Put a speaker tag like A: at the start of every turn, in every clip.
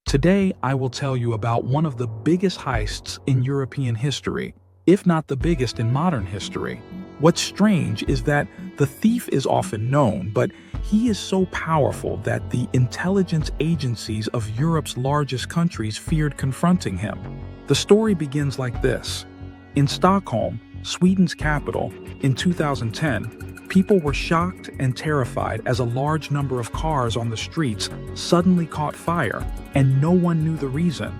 A: Today, I will tell you about one of the biggest heists in European history, if not the biggest in modern history. What's strange is that the thief is often known, but he is so powerful that the intelligence agencies of Europe's largest countries feared confronting him. The story begins like this. In Stockholm, Sweden's capital, in 2010, people were shocked and terrified as a large number of cars on the streets suddenly caught fire, and no one knew the reason.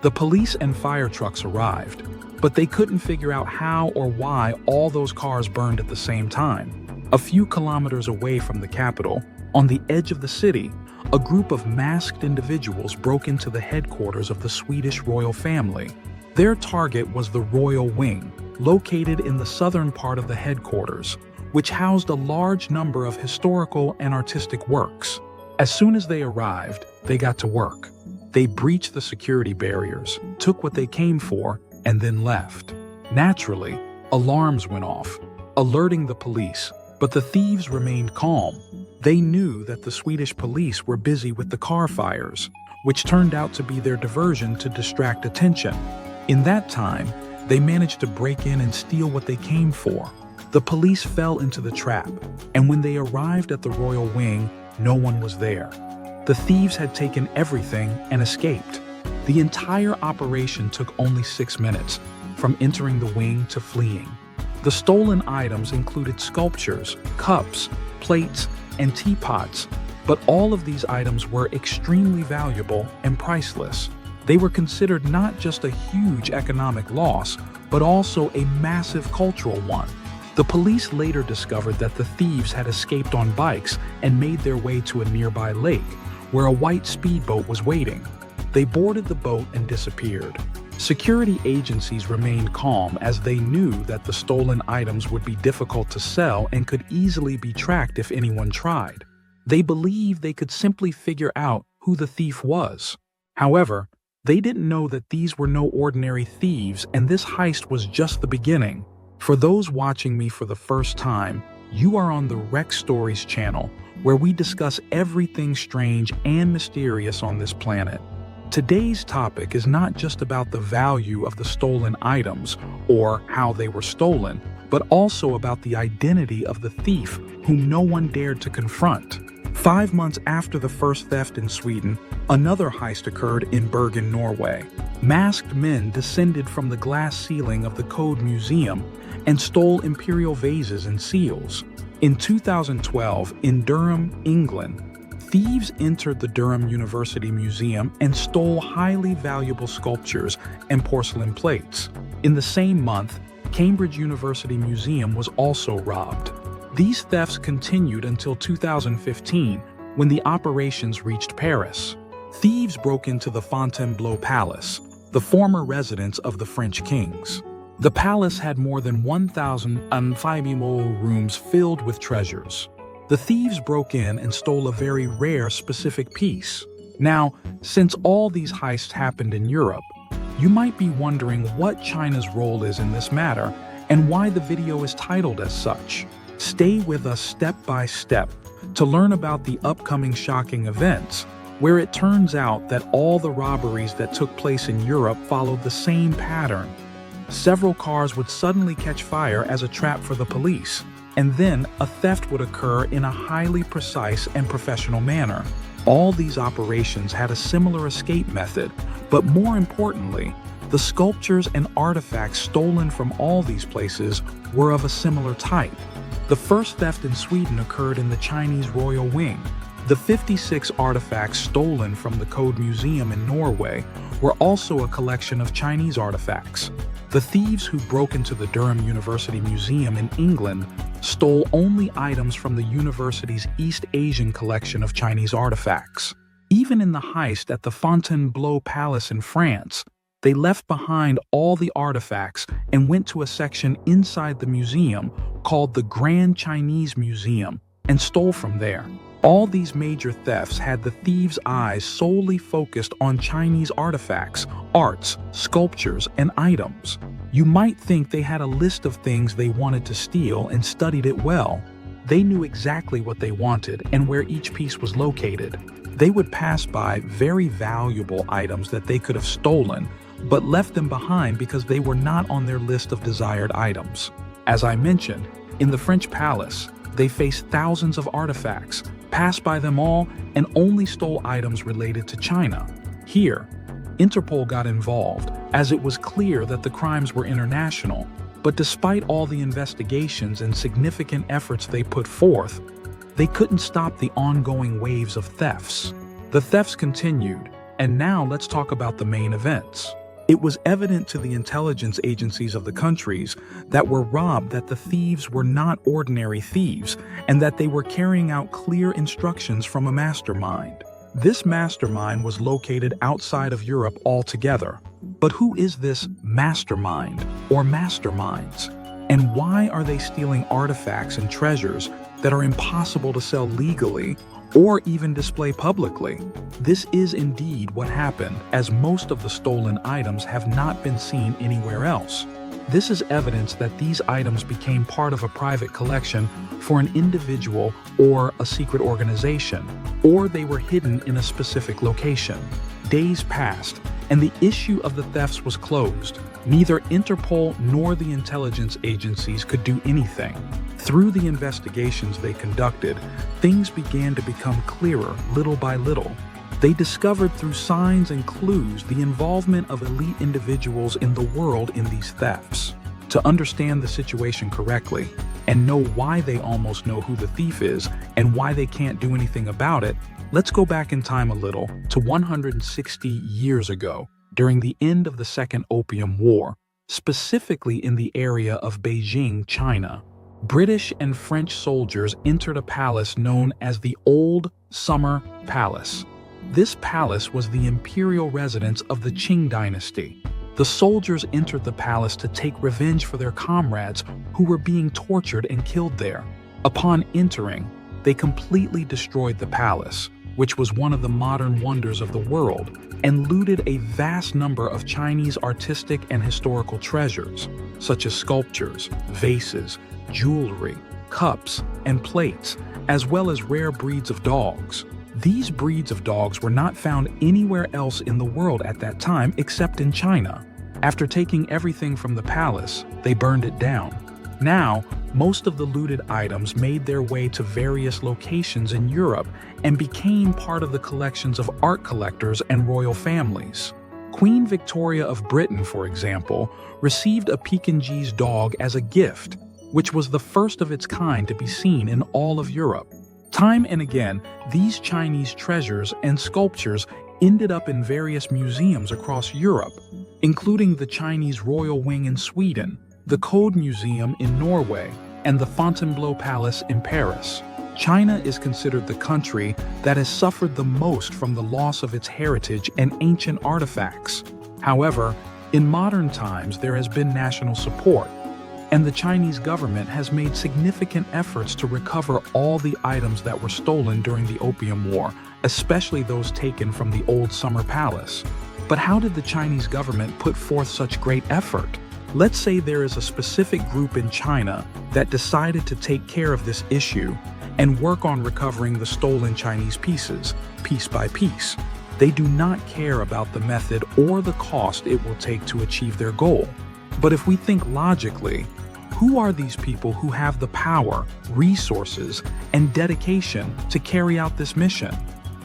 A: The police and fire trucks arrived, but they couldn't figure out how or why all those cars burned at the same time. A few kilometers away from the capital, on the edge of the city, a group of masked individuals broke into the headquarters of the Swedish royal family. Their target was the royal wing, located in the southern part of the headquarters, which housed a large number of historical and artistic works. As soon as they arrived, they got to work. They breached the security barriers, took what they came for, and then left. Naturally, alarms went off, alerting the police, but the thieves remained calm. They knew that the Swedish police were busy with the car fires, which turned out to be their diversion to distract attention. In that time, they managed to break in and steal what they came for. The police fell into the trap, and when they arrived at the royal wing, no one was there. The thieves had taken everything and escaped. The entire operation took only 6 minutes, from entering the wing to fleeing. The stolen items included sculptures, cups, plates, and teapots, but all of these items were extremely valuable and priceless. They were considered not just a huge economic loss, but also a massive cultural one. The police later discovered that the thieves had escaped on bikes and made their way to a nearby lake, where a white speedboat was waiting. They boarded the boat and disappeared. Security agencies remained calm as they knew that the stolen items would be difficult to sell and could easily be tracked if anyone tried. They believed they could simply figure out who the thief was. However, they didn't know that these were no ordinary thieves, and this heist was just the beginning. For those watching me for the first time, you are on the Rex Stories channel, where we discuss everything strange and mysterious on this planet. Today's topic is not just about the value of the stolen items or how they were stolen, but also about the identity of the thief whom no one dared to confront. 5 months after the first theft in Sweden, another heist occurred in Bergen, Norway. Masked men descended from the glass ceiling of the Code Museum and stole imperial vases and seals. In 2012, in Durham, England, thieves entered the Durham University Museum and stole highly valuable sculptures and porcelain plates. In the same month, Cambridge University Museum was also robbed. These thefts continued until 2015, when the operations reached Paris. Thieves broke into the Fontainebleau Palace, the former residence of the French kings. The palace had more than 1,000 rooms filled with treasures. The thieves broke in and stole a very rare specific piece. Now, since all these heists happened in Europe, you might be wondering what China's role is in this matter and why the video is titled as such. Stay with us step by step to learn about the upcoming shocking events, where it turns out that all the robberies that took place in Europe followed the same pattern. Several cars would suddenly catch fire as a trap for the police, and then a theft would occur in a highly precise and professional manner. All these operations had a similar escape method, but more importantly, the sculptures and artifacts stolen from all these places were of a similar type. The first theft in Sweden occurred in the Chinese royal wing. The 56 artifacts stolen from the Code Museum in Norway were also a collection of Chinese artifacts. The thieves who broke into the Durham University Museum in England stole only items from the university's East Asian collection of Chinese artifacts. Even in the heist at the Fontainebleau Palace in France, they left behind all the artifacts and went to a section inside the museum called the Grand Chinese Museum and stole from there. All these major thefts had the thieves' eyes solely focused on Chinese artifacts, arts, sculptures, and items. You might think they had a list of things they wanted to steal and studied it well. They knew exactly what they wanted and where each piece was located. They would pass by very valuable items that they could have stolen, but left them behind because they were not on their list of desired items. As I mentioned, in the French palace, they faced thousands of artifacts, passed by them all, and only stole items related to China. Here, Interpol got involved, as it was clear that the crimes were international. But despite all the investigations and significant efforts they put forth, they couldn't stop the ongoing waves of thefts. The thefts continued, and now let's talk about the main events. It was evident to the intelligence agencies of the countries that were robbed that the thieves were not ordinary thieves and that they were carrying out clear instructions from a mastermind. This mastermind was located outside of Europe altogether. But who is this mastermind or masterminds? And why are they stealing artifacts and treasures that are impossible to sell legally or even display publicly? This is indeed what happened, as most of the stolen items have not been seen anywhere else. This is evidence that these items became part of a private collection for an individual or a secret organization, or they were hidden in a specific location. Days passed, and the issue of the thefts was closed. Neither Interpol nor the intelligence agencies could do anything. Through the investigations they conducted, things began to become clearer little by little. They discovered through signs and clues the involvement of elite individuals in the world in these thefts. To understand the situation correctly and know why they almost know who the thief is and why they can't do anything about it, let's go back in time a little to 160 years ago, during the end of the Second Opium War, specifically in the area of Beijing, China. British and French soldiers entered a palace known as the Old Summer Palace. This palace was the imperial residence of the Qing dynasty. The soldiers entered the palace to take revenge for their comrades who were being tortured and killed there. Upon entering, they completely destroyed the palace, which was one of the modern wonders of the world, and looted a vast number of Chinese artistic and historical treasures, such as sculptures, vases, jewelry, cups, and plates, as well as rare breeds of dogs. These breeds of dogs were not found anywhere else in the world at that time except in China. After taking everything from the palace, they burned it down. Now, most of the looted items made their way to various locations in Europe and became part of the collections of art collectors and royal families. Queen Victoria of Britain, for example, received a Pekingese dog as a gift, which was the first of its kind to be seen in all of Europe. Time and again, these Chinese treasures and sculptures ended up in various museums across Europe, including the Chinese Royal Wing in Sweden, the Code Museum in Norway, and the Fontainebleau Palace in Paris. China is considered the country that has suffered the most from the loss of its heritage and ancient artifacts. However, in modern times there has been national support, and the Chinese government has made significant efforts to recover all the items that were stolen during the Opium War, especially those taken from the Old Summer Palace. But how did the Chinese government put forth such great effort? Let's say there is a specific group in China that decided to take care of this issue and work on recovering the stolen Chinese pieces, piece by piece. They do not care about the method or the cost it will take to achieve their goal. But if we think logically, who are these people who have the power, resources, and dedication to carry out this mission?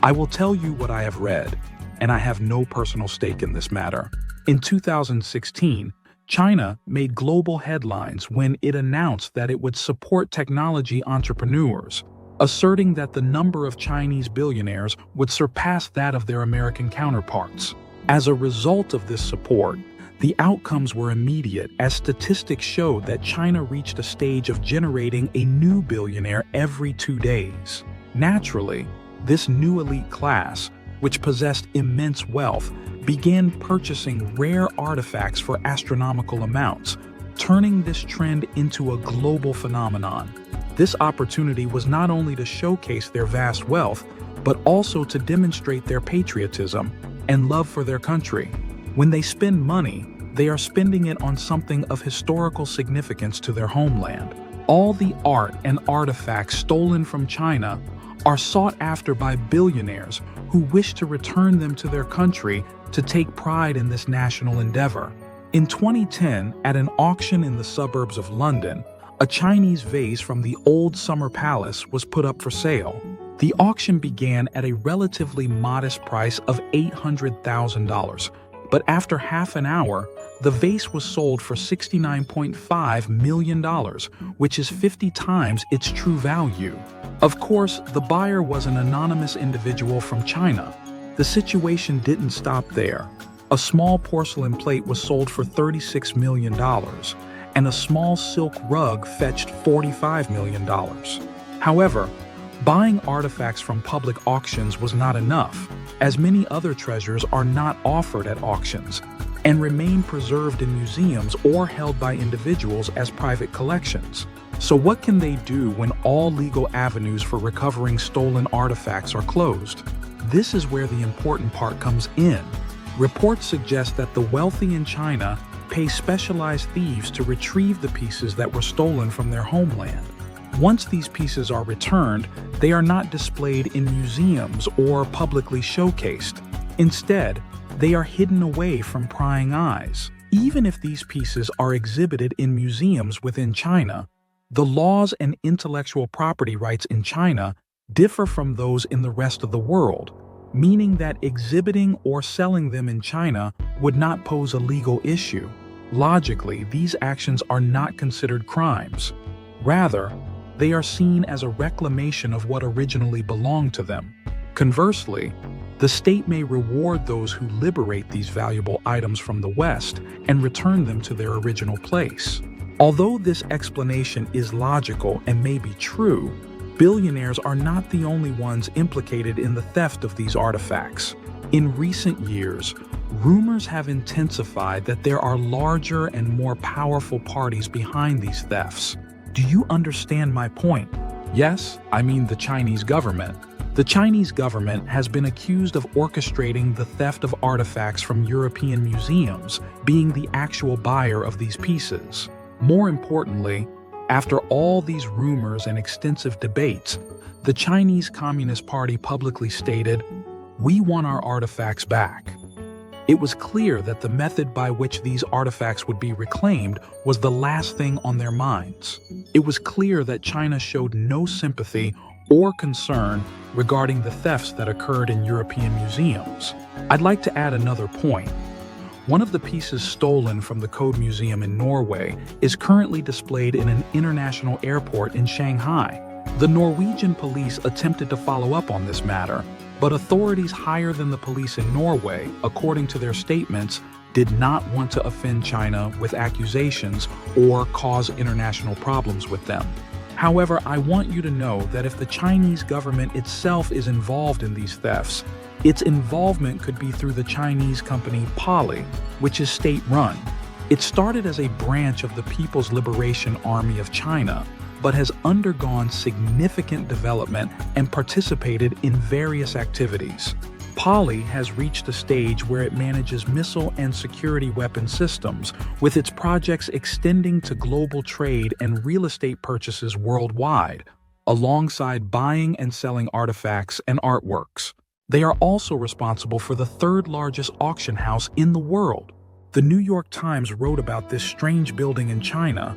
A: I will tell you what I have read, and I have no personal stake in this matter. In 2016, China made global headlines when it announced that it would support technology entrepreneurs, asserting that the number of Chinese billionaires would surpass that of their American counterparts. As a result of this support, the outcomes were immediate, as statistics showed that China reached a stage of generating a new billionaire every 2 days. Naturally, this new elite class, which possessed immense wealth, began purchasing rare artifacts for astronomical amounts, turning this trend into a global phenomenon. This opportunity was not only to showcase their vast wealth, but also to demonstrate their patriotism and love for their country. When they spend money, they are spending it on something of historical significance to their homeland. All the art and artifacts stolen from China are sought after by billionaires who wish to return them to their country to take pride in this national endeavor. In 2010, at an auction in the suburbs of London, a Chinese vase from the old Summer Palace was put up for sale. The auction began at a relatively modest price of $800,000, but after half an hour, the vase was sold for $69.5 million, which is 50 times its true value. Of course, the buyer was an anonymous individual from China. The situation didn't stop there. A small porcelain plate was sold for $36 million, and a small silk rug fetched $45 million. However, buying artifacts from public auctions was not enough, as many other treasures are not offered at auctions and remain preserved in museums or held by individuals as private collections. So what can they do when all legal avenues for recovering stolen artifacts are closed? This is where the important part comes in. Reports suggest that the wealthy in China pay specialized thieves to retrieve the pieces that were stolen from their homeland. Once these pieces are returned, they are not displayed in museums or publicly showcased. Instead, they are hidden away from prying eyes. Even if these pieces are exhibited in museums within China, the laws and intellectual property rights in China differ from those in the rest of the world, meaning that exhibiting or selling them in China would not pose a legal issue. Logically, these actions are not considered crimes. Rather, they are seen as a reclamation of what originally belonged to them. Conversely, the state may reward those who liberate these valuable items from the West and return them to their original place. Although this explanation is logical and may be true, billionaires are not the only ones implicated in the theft of these artifacts. In recent years, rumors have intensified that there are larger and more powerful parties behind these thefts. Do you understand my point? Yes, I mean the Chinese government. The Chinese government has been accused of orchestrating the theft of artifacts from European museums, being the actual buyer of these pieces. More importantly, after all these rumors and extensive debates, the Chinese Communist Party publicly stated, "We want our artifacts back." It was clear that the method by which these artifacts would be reclaimed was the last thing on their minds. It was clear that China showed no sympathy or concern regarding the thefts that occurred in European museums. I'd like to add another point. One of the pieces stolen from the Code Museum in Norway is currently displayed in an international airport in Shanghai. The Norwegian police attempted to follow up on this matter, but authorities higher than the police in Norway, according to their statements, did not want to offend China with accusations or cause international problems with them. However, I want you to know that if the Chinese government itself is involved in these thefts, its involvement could be through the Chinese company Poly, which is state-run. It started as a branch of the People's Liberation Army of China, but has undergone significant development and participated in various activities. Poly has reached a stage where it manages missile and security weapon systems, with its projects extending to global trade and real estate purchases worldwide, alongside buying and selling artifacts and artworks. They are also responsible for the third largest auction house in the world. The New York Times wrote about this strange building in China,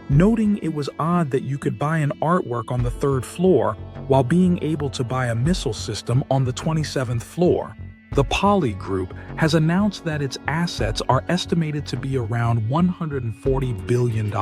A: noting it was odd that you could buy an artwork on the third floor while being able to buy a missile system on the 27th floor. The Poly Group has announced that its assets are estimated to be around $140 billion,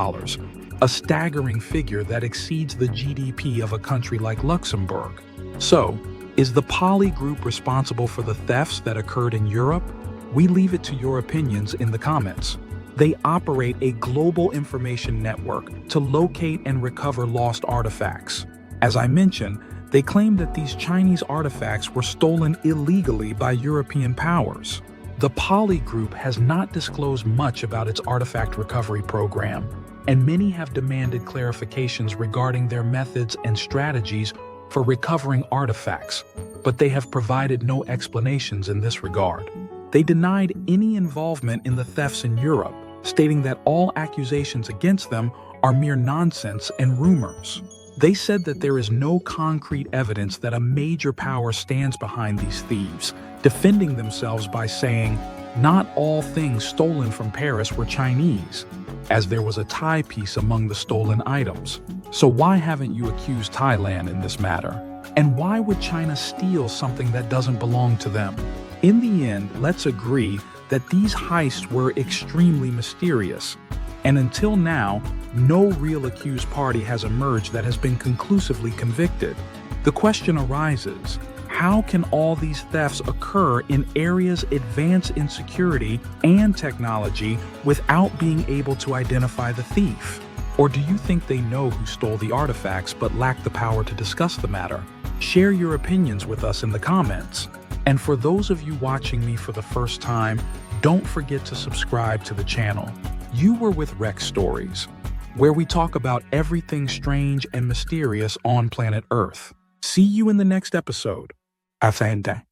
A: a staggering figure that exceeds the GDP of a country like Luxembourg. So, is the Poly Group responsible for the thefts that occurred in Europe? We leave it to your opinions in the comments. They operate a global information network to locate and recover lost artifacts. As I mentioned, they claim that these Chinese artifacts were stolen illegally by European powers. The Poly Group has not disclosed much about its artifact recovery program, and many have demanded clarifications regarding their methods and strategies for recovering artifacts, but they have provided no explanations in this regard. They denied any involvement in the thefts in Europe, stating that all accusations against them are mere nonsense and rumors. They said that there is no concrete evidence that a major power stands behind these thieves, defending themselves by saying, "Not all things stolen from Paris were Chinese," as there was a Thai piece among the stolen items. So why haven't you accused Thailand in this matter? And why would China steal something that doesn't belong to them? In the end, let's agree that these heists were extremely mysterious. And until now, no real accused party has emerged that has been conclusively convicted. The question arises, how can all these thefts occur in areas advanced in security and technology without being able to identify the thief? Or do you think they know who stole the artifacts but lack the power to discuss the matter? Share your opinions with us in the comments. And for those of you watching me for the first time, don't forget to subscribe to the channel. You were with Rex Stories, where we talk about everything strange and mysterious on planet Earth. See you in the next episode. Asante.